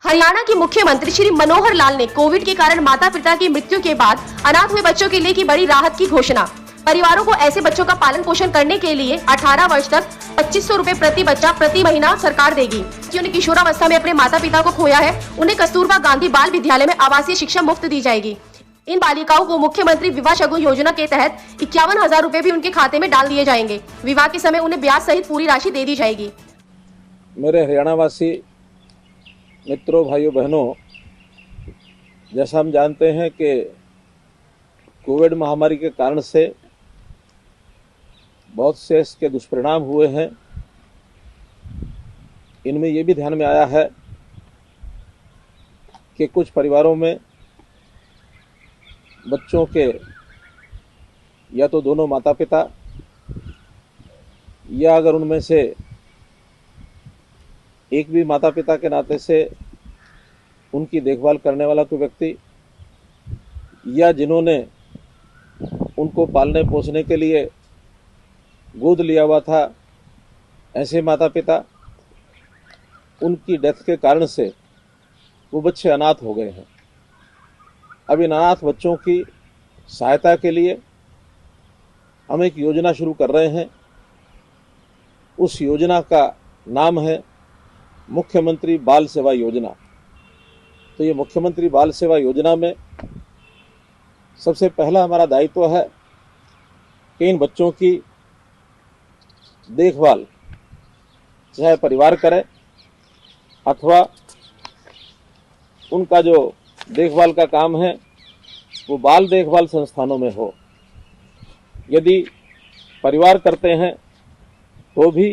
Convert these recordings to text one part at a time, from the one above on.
हरियाणा के मुख्यमंत्री श्री मनोहर लाल ने कोविड के कारण माता पिता की मृत्यु के बाद अनाथ हुए बच्चों के लिए की बड़ी राहत की घोषणा। परिवारों को ऐसे बच्चों का पालन पोषण करने के लिए 18 वर्ष तक 2500 रुपए प्रति बच्चा प्रति महीना सरकार देगी। जिन्होंने किशोरावस्था में अपने माता पिता को खोया है, उन्हें कस्तूरबा गांधी बाल विद्यालय में आवासीय शिक्षा मुफ्त दी जाएगी। इन बालिकाओं को मुख्यमंत्री विवाह शगुन योजना के तहत 51,000 रुपए भी उनके खाते में डाल दिए जाएंगे। विवाह के समय उन्हें ब्याज सहित पूरी राशि दे दी जाएगी। मेरे हरियाणा वासी मित्रों, भाइयों, बहनों, जैसा हम जानते हैं कि कोविड महामारी के कारण से बहुत से इसके दुष्परिणाम हुए हैं। इनमें ये भी ध्यान में आया है कि कुछ परिवारों में बच्चों के या तो दोनों माता पिता या अगर उनमें से एक भी माता पिता के नाते से उनकी देखभाल करने वाला कोई व्यक्ति या जिन्होंने उनको पालने पोसने के लिए गोद लिया हुआ था, ऐसे माता पिता, उनकी डेथ के कारण से वो बच्चे अनाथ हो गए हैं। अब इन अनाथ बच्चों की सहायता के लिए हम एक योजना शुरू कर रहे हैं। उस योजना का नाम है मुख्यमंत्री बाल सेवा योजना। तो ये मुख्यमंत्री बाल सेवा योजना में सबसे पहला हमारा दायित्व है कि इन बच्चों की देखभाल चाहे परिवार करे अथवा उनका जो देखभाल का काम है वो बाल देखभाल संस्थानों में हो। यदि परिवार करते हैं तो भी,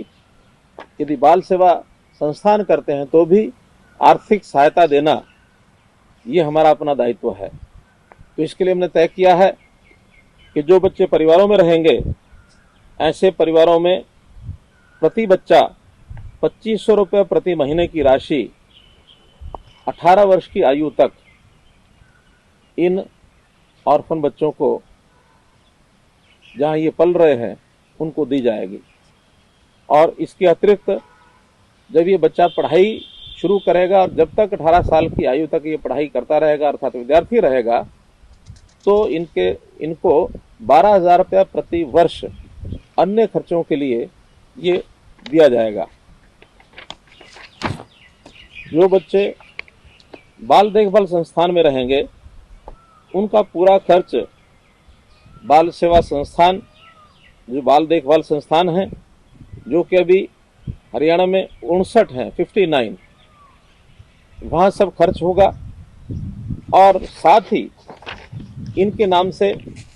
यदि बाल सेवा संस्थान करते हैं तो भी आर्थिक सहायता देना ये हमारा अपना दायित्व है। तो इसके लिए हमने तय किया है कि जो बच्चे परिवारों में रहेंगे, ऐसे परिवारों में प्रति बच्चा 2500 रुपये प्रति महीने की राशि 18 वर्ष की आयु तक इन ऑर्फन बच्चों को जहां ये पल रहे हैं उनको दी जाएगी। और इसके अतिरिक्त जब ये बच्चा पढ़ाई शुरू करेगा और जब तक 18 साल की आयु तक ये पढ़ाई करता रहेगा अर्थात विद्यार्थी रहेगा, तो इनको 12,000 रुपया प्रति वर्ष अन्य खर्चों के लिए ये दिया जाएगा। जो बच्चे बाल देखभाल संस्थान में रहेंगे उनका पूरा खर्च बाल सेवा संस्थान, जो बाल देखभाल संस्थान हैं, जो कि अभी हरियाणा में 59 हैं, 59, वहाँ सब खर्च होगा। और साथ ही इनके नाम से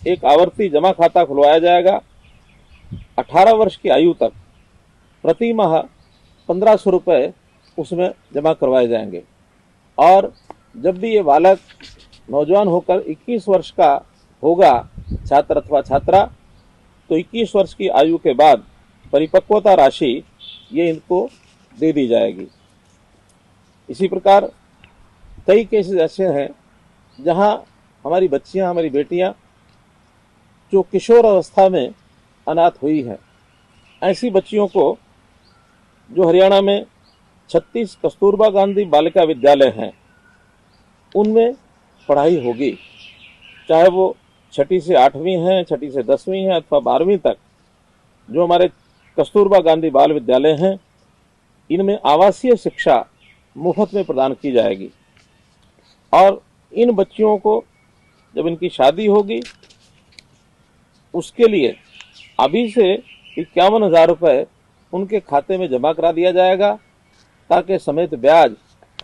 एक आवर्ती जमा खाता खुलवाया जाएगा। 18 वर्ष की आयु तक प्रति माह 1500 रुपये उसमें जमा करवाए जाएंगे। और जब भी ये बालक नौजवान होकर 21 वर्ष का होगा, छात्र अथवा छात्रा, तो 21 वर्ष की आयु के बाद परिपक्वता राशि ये इनको दे दी जाएगी। इसी प्रकार कई केसेस ऐसे हैं जहां हमारी बच्चियां, हमारी बेटियां जो किशोर अवस्था में अनाथ हुई हैं, ऐसी बच्चियों को जो हरियाणा में 36 कस्तूरबा गांधी बालिका विद्यालय हैं उनमें पढ़ाई होगी, चाहे वो 6ठी से 8वीं हैं, 6ठी से 10वीं हैं अथवा 12वीं तक। जो हमारे कस्तूरबा गांधी बाल विद्यालय हैं, इनमें आवासीय शिक्षा मुफ्त में प्रदान की जाएगी। और इन बच्चियों को जब इनकी शादी होगी उसके लिए अभी से 51,000 रुपये उनके खाते में जमा करा दिया जाएगा, ताकि समेत ब्याज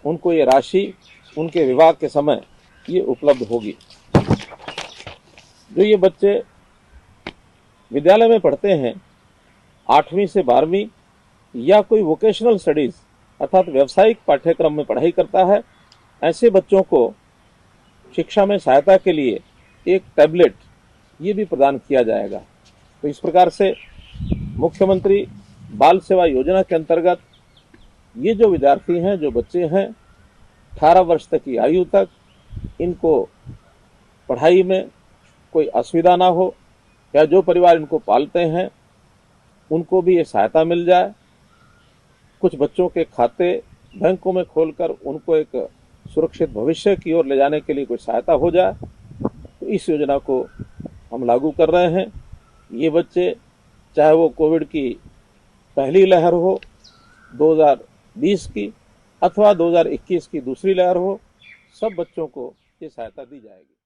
उनको ये राशि उनके विवाह के समय ये उपलब्ध होगी। जो ये बच्चे विद्यालय में पढ़ते हैं 8वीं से 12वीं या कोई वोकेशनल स्टडीज अर्थात व्यावसायिक पाठ्यक्रम में पढ़ाई करता है, ऐसे बच्चों को शिक्षा में सहायता के लिए एक टैबलेट ये भी प्रदान किया जाएगा। तो इस प्रकार से मुख्यमंत्री बाल सेवा योजना के अंतर्गत ये जो विद्यार्थी हैं, जो बच्चे हैं 18 वर्ष तक की आयु तक, इनको पढ़ाई में कोई असुविधा ना हो, या जो परिवार इनको पालते हैं उनको भी ये सहायता मिल जाए। कुछ बच्चों के खाते बैंकों में खोलकर उनको एक सुरक्षित भविष्य की ओर ले जाने के लिए कोई सहायता हो जाए, तो इस योजना को हम लागू कर रहे हैं। ये बच्चे चाहे वो कोविड की पहली लहर हो 2020 की अथवा 2021 की दूसरी लहर हो, सब बच्चों को ये सहायता दी जाएगी।